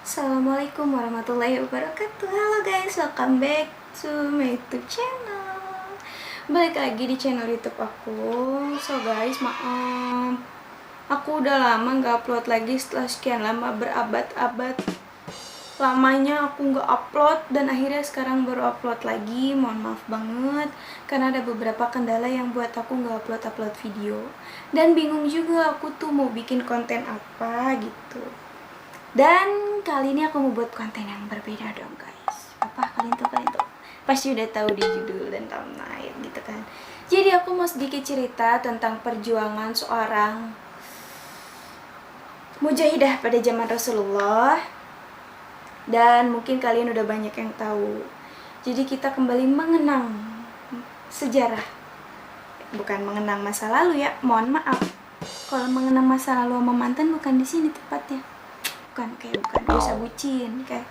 Assalamualaikum warahmatullahi wabarakatuh. Halo guys, welcome back to my YouTube channel. Balik lagi di channel YouTube aku. So guys, maaf, aku udah lama gak upload lagi. Setelah sekian lama, berabad-abad lamanya aku gak upload, dan akhirnya sekarang baru upload lagi. Mohon maaf banget karena ada beberapa kendala yang buat aku gak upload video, dan bingung juga aku tuh mau bikin konten apa gitu. Dan kali ini aku mau buat konten yang berbeda dong guys. Apa kalian tuh pasti udah tahu di judul dan thumbnail gitu kan. Jadi aku mau sedikit cerita tentang perjuangan seorang mujahidah pada zaman Rasulullah. Dan mungkin kalian udah banyak yang tahu. Jadi kita kembali mengenang sejarah. Bukan mengenang masa lalu ya, mohon maaf. Kalau mengenang masa lalu sama mantan bukan di sini tepatnya. Bukan bisa bucin, kayak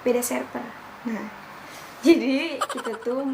beda server. Nah, jadi kita tuh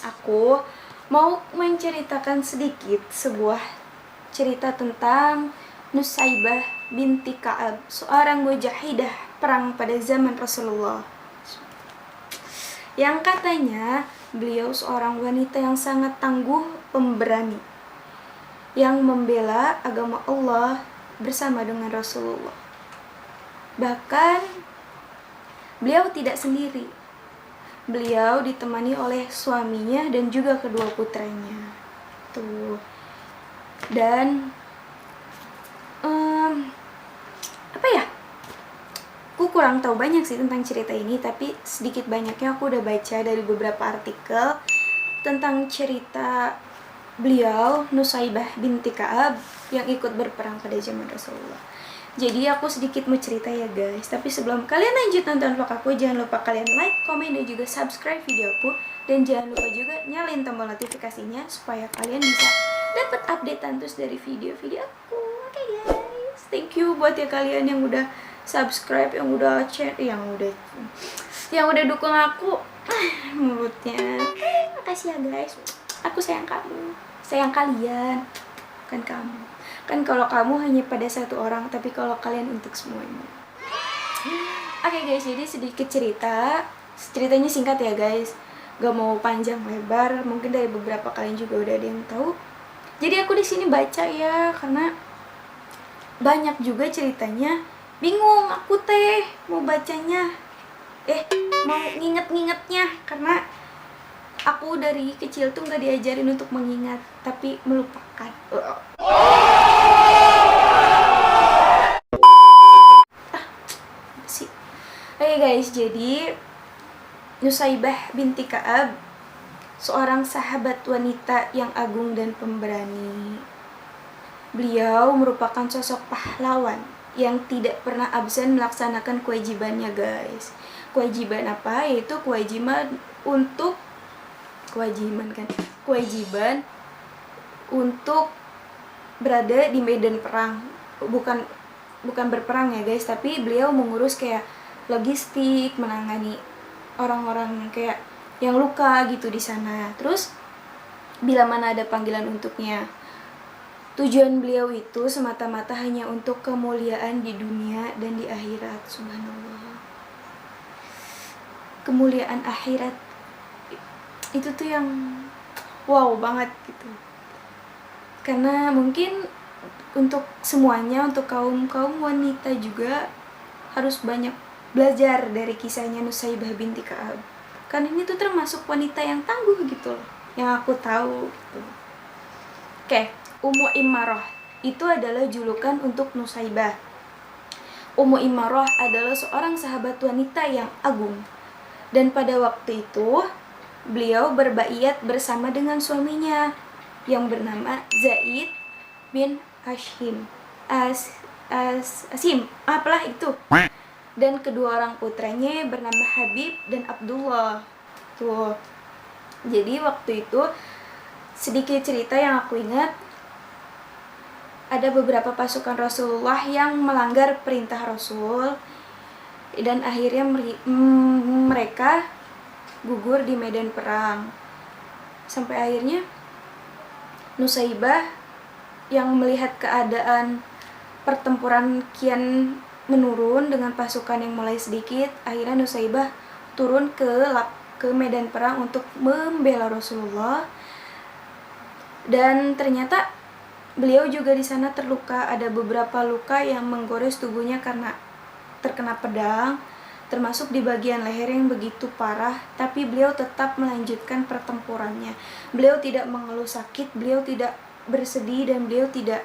aku mau menceritakan sedikit sebuah cerita tentang Nusaibah binti Ka'ab, seorang mujahidah perang pada zaman Rasulullah, yang katanya beliau seorang wanita yang sangat tangguh, pemberani, yang membela agama Allah bersama dengan Rasulullah. Bahkan beliau tidak sendiri. Beliau ditemani oleh suaminya dan juga kedua putranya. Tuh. Dan apa ya? Aku kurang tahu banyak sih tentang cerita ini, tapi sedikit banyaknya aku udah baca dari beberapa artikel tentang cerita beliau, Nusaibah binti Ka'ab, yang ikut berperang pada zaman Rasulullah. Jadi aku sedikit mau cerita ya guys. Tapi sebelum kalian lanjut nonton vlog aku, jangan lupa kalian like, komen, dan juga subscribe video aku. Dan jangan lupa juga nyalain tombol notifikasinya supaya kalian bisa dapat updatean terus dari video-video aku. Oke guys, thank you buat ya kalian yang udah subscribe, yang udah chat, yang udah dukung aku. Mulutnya. Makasih ya guys. Aku sayang kamu, sayang kalian, bukan kamu. Kan kalau kamu hanya pada satu orang, tapi kalau kalian untuk semuanya. Oke guys, jadi sedikit ceritanya singkat ya guys, gak mau panjang lebar. Mungkin dari beberapa kalian juga udah ada yang tahu. Jadi aku di sini baca ya, karena banyak juga ceritanya. Bingung aku teh mau bacanya, mau nginget-ngingetnya, karena aku dari kecil tuh gak diajarin untuk mengingat, tapi melupakan. Oke guys, jadi Nusaibah binti Ka'ab, seorang sahabat wanita yang agung dan pemberani. Beliau merupakan sosok pahlawan yang tidak pernah absen melaksanakan kewajibannya guys. Kewajiban apa? Yaitu kewajiban untuk berada di medan perang. Bukan berperang ya guys, tapi beliau mengurus kayak logistik, menangani orang-orang kayak yang luka gitu di sana. Terus bila mana ada panggilan untuknya. Tujuan beliau itu semata-mata hanya untuk kemuliaan di dunia dan di akhirat. Subhanallah. Kemuliaan akhirat itu tuh yang wow banget gitu. Karena mungkin untuk semuanya, untuk kaum wanita juga harus banyak belajar dari kisahnya Nusaibah binti Ka'ab. Kan ini tuh termasuk wanita yang tangguh gitu loh, yang aku tahu gitu. Oke, Ummu Immarah itu adalah julukan untuk Nusaibah. Ummu Immarah adalah seorang sahabat wanita yang agung. Dan pada waktu itu beliau berbaiat bersama dengan suaminya yang bernama Zaid bin Asim, apalah itu. Dan kedua orang putranya bernama Habib dan Abdullah. Tuh. Jadi waktu itu sedikit cerita yang aku ingat, ada beberapa pasukan Rasulullah yang melanggar perintah Rasul, dan akhirnya mereka gugur di medan perang. Sampai akhirnya Nusaibah yang melihat keadaan pertempuran kian menurun dengan pasukan yang mulai sedikit. Akhirnya Nusaibah turun ke medan perang untuk membela Rasulullah. Dan ternyata beliau juga di sana terluka. Ada beberapa luka yang menggores tubuhnya karena terkena pedang, termasuk di bagian leher yang begitu parah. Tapi beliau tetap melanjutkan pertempurannya. Beliau tidak mengeluh sakit, beliau tidak bersedih, dan beliau tidak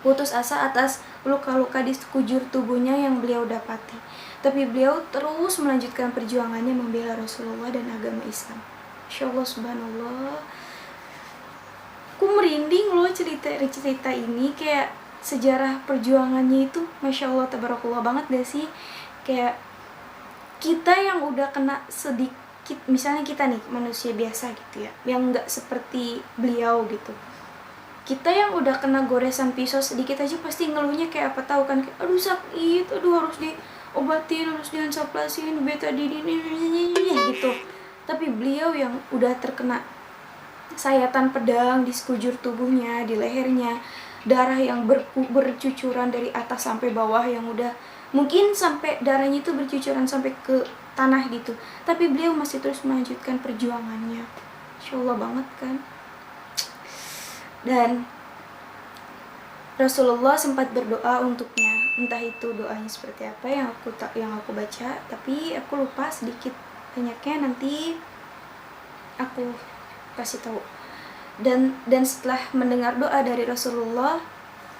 putus asa atas luka-luka di sekujur tubuhnya yang beliau dapati. Tapi beliau terus melanjutkan perjuangannya membela Rasulullah dan agama Islam. Masya Allah, subhanallah. Aku merinding loh cerita ini, kayak sejarah perjuangannya itu Masya Allah, tabarakallah banget gak sih? Kayak kita yang udah kena sedikit, misalnya kita nih manusia biasa gitu ya, yang gak seperti beliau gitu. Kita yang udah kena goresan pisau sedikit aja pasti ngeluhnya kayak apa, tahu kan? Kayak, aduh sakit, aduh harus diobatin, harus diansaplasin, betadine gitu. Tapi beliau yang udah terkena sayatan pedang di sekujur tubuhnya, di lehernya, darah yang bercucuran dari atas sampai bawah, yang udah mungkin sampai darahnya itu bercucuran sampai ke tanah gitu. Tapi beliau masih terus melanjutkan perjuangannya. Insya Allah banget kan. Dan Rasulullah sempat berdoa untuknya. Entah itu doanya seperti apa yang aku baca, tapi aku lupa sedikit banyaknya, nanti aku kasih tahu. Dan setelah mendengar doa dari Rasulullah,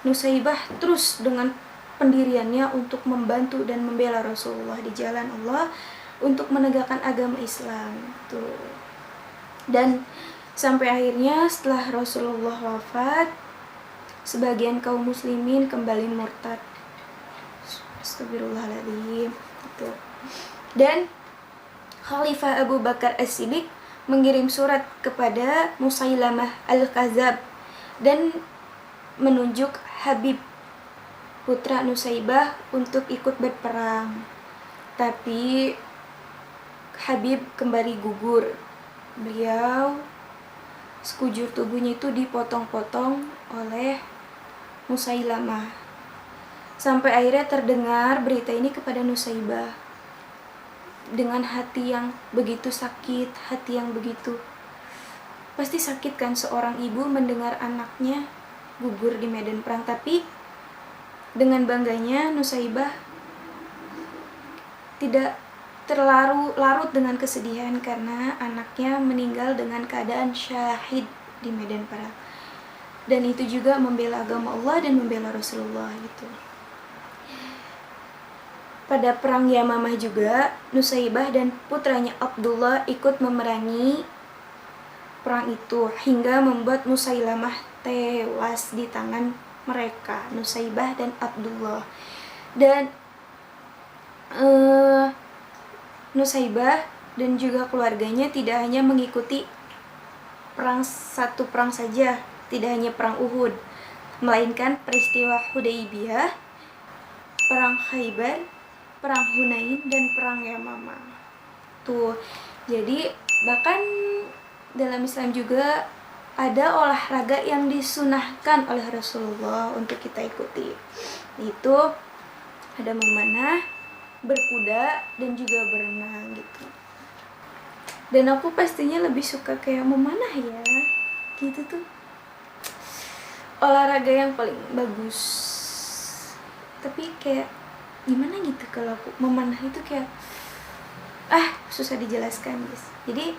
Nusaibah terus dengan pendiriannya untuk membantu dan membela Rasulullah di jalan Allah untuk menegakkan agama Islam tuh. Dan sampai akhirnya setelah Rasulullah wafat, sebagian kaum muslimin kembali murtad. Astagfirullahaladzim gitu. Dan Khalifah Abu Bakar As-Siddiq mengirim surat kepada Musailamah Al-Kadzab dan menunjuk Habib putra Nusaibah untuk ikut berperang. Tapi Habib kembali gugur. Beliau sekujur tubuhnya itu dipotong-potong oleh Musailamah. Sampai akhirnya terdengar berita ini kepada Nusaibah. Dengan hati yang begitu sakit, hati yang begitu, pasti sakit kan seorang ibu mendengar anaknya gugur di medan perang. Tapi dengan bangganya Nusaibah tidak terlalu larut dengan kesedihan karena anaknya meninggal dengan keadaan syahid di medan perang. Dan itu juga membela agama Allah dan membela Rasulullah gitu. Pada perang Yamamah juga, Nusaibah dan putranya Abdullah ikut memerangi perang itu hingga membuat Musailamah tewas di tangan mereka, Nusaibah dan Abdullah. Dan Nusaibah dan juga keluarganya tidak hanya mengikuti satu perang saja, tidak hanya perang Uhud, melainkan peristiwa Hudaybiyah, perang Khaybar, perang Hunain, dan perang Yamamah. Tuh, jadi bahkan dalam Islam juga ada olahraga yang disunahkan oleh Rasulullah untuk kita ikuti. Itu ada memanah, berkuda, dan juga berenang gitu. Dan aku pastinya lebih suka kayak memanah ya, gitu tuh. Olahraga yang paling bagus. Tapi kayak gimana gitu kalau aku memanah itu kayak susah dijelaskan guys. Jadi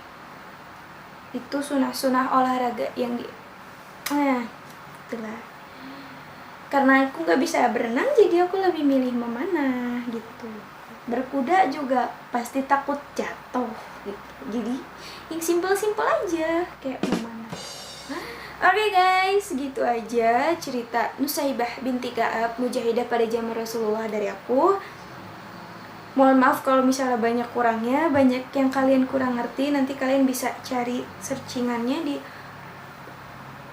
itu sunah-sunah olahraga yang itulah. Karena aku nggak bisa berenang, jadi aku lebih milih memanah gitu. Berkuda juga pasti takut jatuh gitu. Jadi yang simpel-simpel aja kayak memanah. Oke guys, gitu aja cerita Nusaibah binti Ka'ab, mujahidah pada zaman Rasulullah dari aku. Mohon maaf kalau misalnya banyak kurangnya, banyak yang kalian kurang ngerti. Nanti kalian bisa cari searchingannya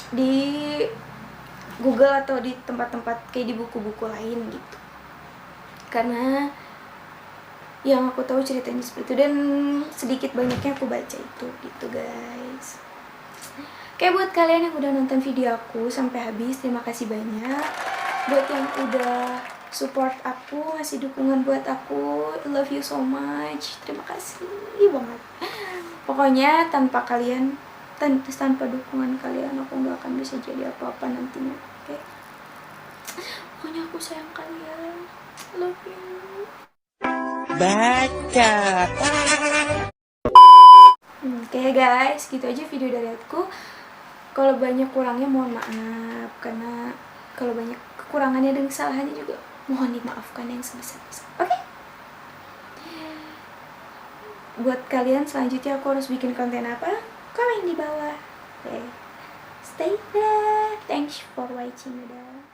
di Google atau di tempat-tempat kayak di buku-buku lain gitu. Karena yang aku tahu ceritanya seperti itu, dan sedikit banyaknya aku baca itu gitu guys. Kayak buat kalian yang udah nonton video aku sampai habis, terima kasih banyak. Buat yang udah support aku, ngasih dukungan buat aku. I love you so much. Terima kasih banget. Pokoknya tanpa kalian, tanpa dukungan kalian, aku nggak akan bisa jadi apa-apa nantinya. Oke? Pokoknya aku sayang kalian. Love you. Baca. Oke guys, gitu aja video dari aku. Kalau banyak kurangnya mohon maaf, karena kalau banyak kekurangannya dan kesalahannya juga mohon dimaafkan yang sebesar-besar. Oke? Buat kalian selanjutnya aku harus bikin konten apa? Komen di bawah. Oke. Stay there. Thanks for watching. Udah.